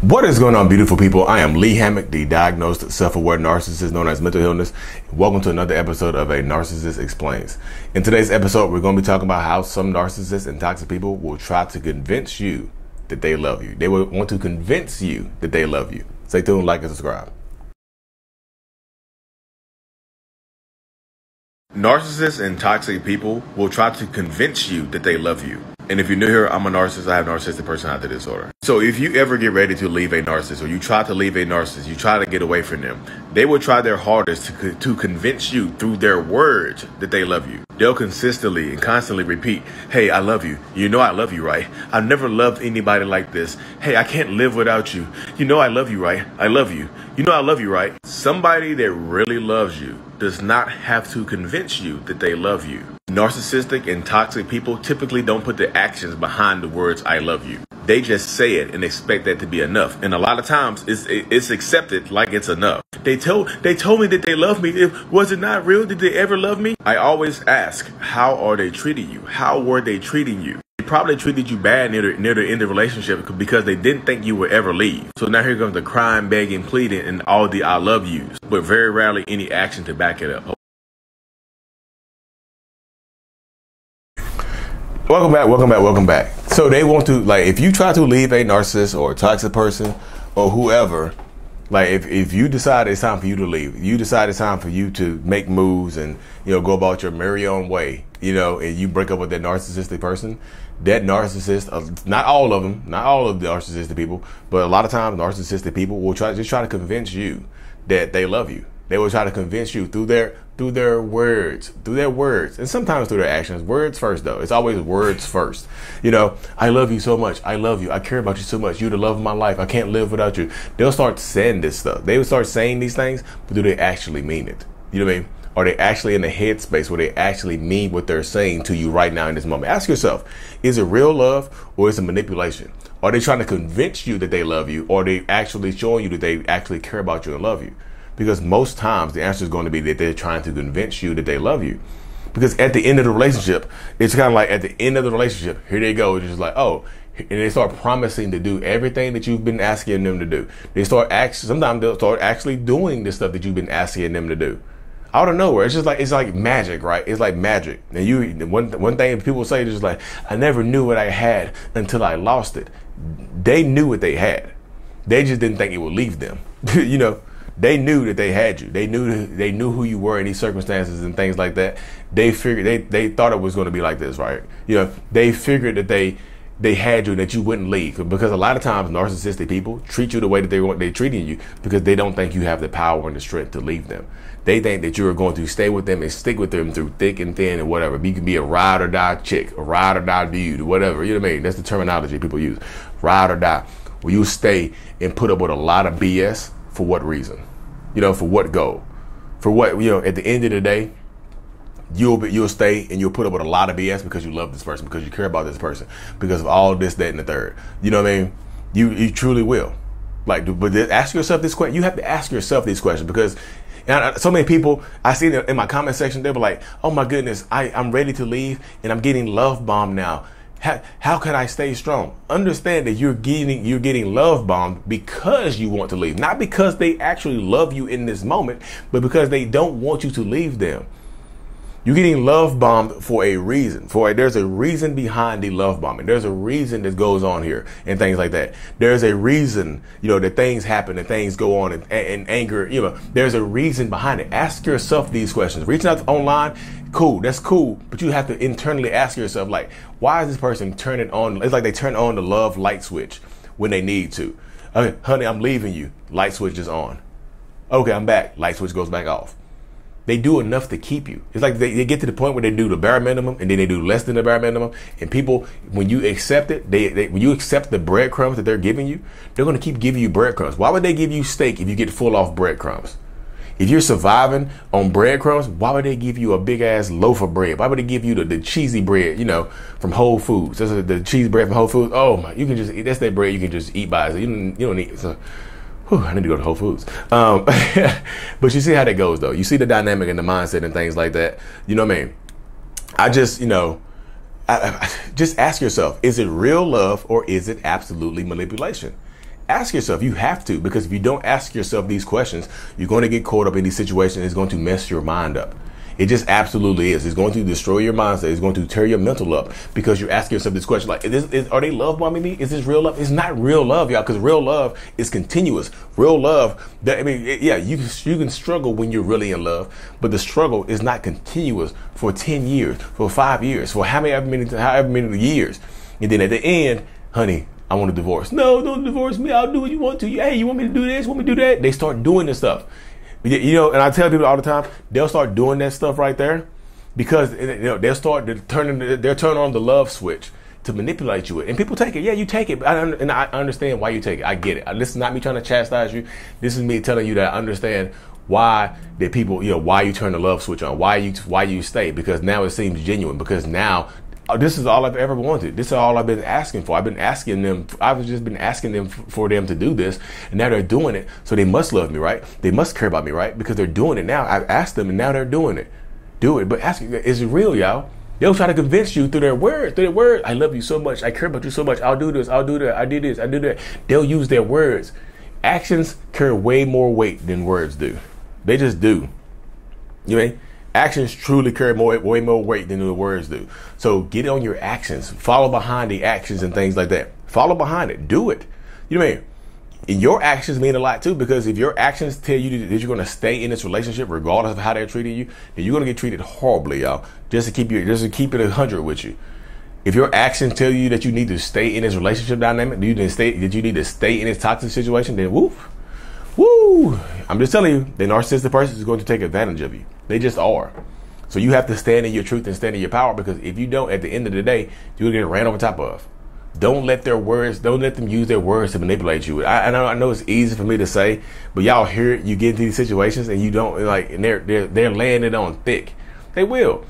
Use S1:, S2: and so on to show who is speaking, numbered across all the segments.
S1: What is going on, beautiful people? I am Lee Hammock, the diagnosed self-aware narcissist known as mental illness. Welcome to another episode of A Narcissist Explains. In today's episode, we're going to be talking about how some narcissists and toxic people will try to convince you that they love you. They will want to convince you that they love you. Stay tuned, like, and subscribe. Narcissists and toxic people will try to convince you that they love you. And if you're new here, I'm a narcissist. I have narcissistic personality disorder. So if you ever get ready to leave a narcissist, or you try to leave a narcissist, you try to get away from them, they will try their hardest to convince you through their words that they love you. They'll consistently and constantly repeat, hey, I love you. You know I love you, right? I've never loved anybody like this. Hey, I can't live without you. You know I love you, right? I love you. You know I love you, right? Somebody that really loves you does not have to convince you that they love you. Narcissistic and toxic people typically don't put the actions behind the words I love you. They just say it and expect that to be enough. And a lot of times it's accepted like it's enough. They told me that they love me. Was it not real? Did they ever love me? I always ask, how are they treating you? How were they treating you? They probably treated you bad near the end of the relationship because they didn't think you would ever leave. So now here comes the crying, begging, pleading, and all the I love yous, but very rarely any action to back it up. Welcome back. So they want to, like, if you try to leave a narcissist or a toxic person or whoever, like if you decide it's time for you to leave, you decide it's time for you to make moves and, go about your merry own way, and you break up with that narcissistic person, that narcissist, not all of them, not all of the narcissistic people, but a lot of times narcissistic people will try to convince you that they love you. They will try to convince you through their words, and sometimes through their actions. Words first, though. It's always words first. I love you so much. I love you. I care about you so much. You're the love of my life. I can't live without you. They'll start saying this stuff. They will start saying these things, but do they actually mean it? You know what I mean? Are they actually in the headspace where they actually mean what they're saying to you right now in this moment? Ask yourself, is it real love or is it manipulation? Are they trying to convince you that they love you, or are they actually showing you that they actually care about you and love you? Because most times the answer is going to be that they're trying to convince you that they love you. Because at the end of the relationship, it's kind of like at the end of the relationship, here they go. It's just like, oh, and they start promising to do everything that you've been asking them to do. Sometimes they'll start actually doing the stuff that you've been asking them to do. Out of nowhere. It's like magic, right? It's like magic. And one thing people say is just like, I never knew what I had until I lost it. They knew what they had. They just didn't think it would leave them. They knew that they had you. They knew who you were in these circumstances and things like that. They figured they thought it was going to be like this, right? They figured that they had you and that you wouldn't leave, because a lot of times narcissistic people treat you the way that they're treating you because they don't think you have the power and the strength to leave them. They think that you are going to stay with them and stick with them through thick and thin and whatever. You can be a ride or die chick, a ride or die dude, whatever. You know what I mean? That's the terminology people use. Ride or die. Will you stay and put up with a lot of BS? For what reason? For what goal? For what, at the end of the day, you'll stay and you'll put up with a lot of BS because you love this person, because you care about this person, because of all this, that, and the third. You know what I mean? You truly will. But ask yourself this question. You have to ask yourself these questions, because so many people, I see them in my comment section, they were like, oh my goodness, I'm ready to leave and I'm getting love bombed now. How can I stay strong? Understand that you're getting love bombed because you want to leave, not because they actually love you in this moment, but because they don't want you to leave them. You're getting love bombed for a reason. There's a reason behind the love bombing. There's a reason that goes on here and things like that. There's a reason, that things happen and things go on and anger. There's a reason behind it. Ask yourself these questions. Reaching out online, cool. That's cool. But you have to internally ask yourself, like, why is this person turning on? It's like they turn on the love light switch when they need to. Okay, honey, I'm leaving you. Light switch is on. Okay, I'm back. Light switch goes back off. They do enough to keep you. It's like they get to the point where they do the bare minimum and then they do less than the bare minimum. And people, when you accept it, when you accept the breadcrumbs that they're giving you, they're going to keep giving you breadcrumbs. Why would they give you steak if you get full off breadcrumbs? If you're surviving on breadcrumbs, why would they give you a big ass loaf of bread? Why would they give you the cheesy bread, from Whole Foods? That's the cheese bread from Whole Foods. Oh my, you can just eat. That's that bread you can just eat by. So you don't need. So, I need to go to Whole Foods. But you see how that goes, though. You see the dynamic and the mindset and things like that. You know what I mean? I just, just ask yourself, is it real love or is it absolutely manipulation? Ask yourself. You have to, because if you don't ask yourself these questions, you're going to get caught up in these situations. It's going to mess your mind up. It just absolutely is. It's going to destroy your mindset. It's going to tear your mental up because you're asking yourself this question like, are they love bombing me? Is this real love? It's not real love, y'all, because real love is continuous. Real love, you can struggle when you're really in love, but the struggle is not continuous for 10 years, for 5 years, for however many years. And then at the end, honey, I want a divorce. No, don't divorce me. I'll do what you want to. Hey, you want me to do this? Want me to do that? They start doing this stuff. You know, and I tell people all the time, they'll start doing that stuff right there because they'll start turning on the love switch to manipulate you. And people take it. Yeah, you take it. And I understand why you take it. I get it. This is not me trying to chastise you. This is me telling you that I understand why that people, why you turn the love switch on, why you stay, because now it seems genuine, because now this is all I've ever wanted. This is all I've been asking for. I've just been asking them for them to do this, and now they're doing it. So they must love me, right? They must care about me, right? Because they're doing it now. I've asked them, and now they're doing it. Do it, but ask, is it real, y'all? They'll try to convince you through their words. I love you so much. I care about you so much. I'll do this. I'll do that. I did this. I do that. They'll use their words. Actions carry way more weight than words do. They just do. You know? Actions truly carry way more weight than the words do. So get on your actions. Follow behind the actions and things like that. Follow behind it. Do it. You know what I mean? And your actions mean a lot too, because if your actions tell you that you're going to stay in this relationship regardless of how they're treating you, then you're going to get treated horribly, y'all. Just to keep it 100 with you. If your actions tell you that you need to stay in this relationship dynamic, that you need to stay in this toxic situation, then woo. I'm just telling you, the narcissistic person is going to take advantage of you. They just are. So you have to stand in your truth and stand in your power, because if you don't, at the end of the day, you'll get ran over top of. Don't let them use their words to manipulate you. I know it's easy for me to say, but y'all hear it, you get into these situations and you don't and they're laying it on thick. They will.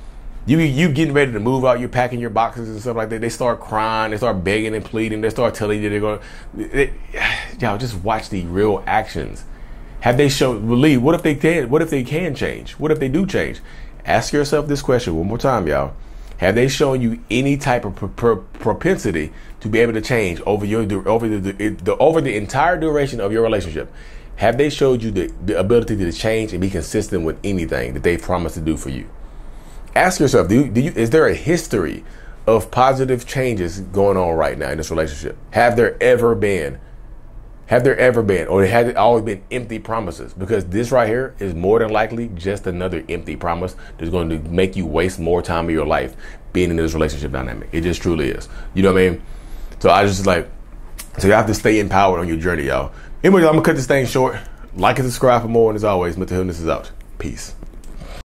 S1: You getting ready to move out, you're packing your boxes and stuff like that. They start crying, they start begging and pleading, they start telling you they're going. Y'all just watch the real actions. Have they shown believe? What if they can change? What if they do change? Ask yourself this question one more time, y'all. Have they shown you any type of propensity to be able to change over the entire duration of your relationship? Have they showed you the ability to change and be consistent with anything that they promised to do for you? Ask yourself, is there a history of positive changes going on right now in this relationship? Have there ever been? Or has it always been empty promises? Because this right here is more than likely just another empty promise that's going to make you waste more time of your life being in this relationship dynamic. It just truly is. You know what I mean? So so you have to stay empowered on your journey, y'all. Anyway, I'm going to cut this thing short. Like and subscribe for more. And as always, mental illness is out. Peace.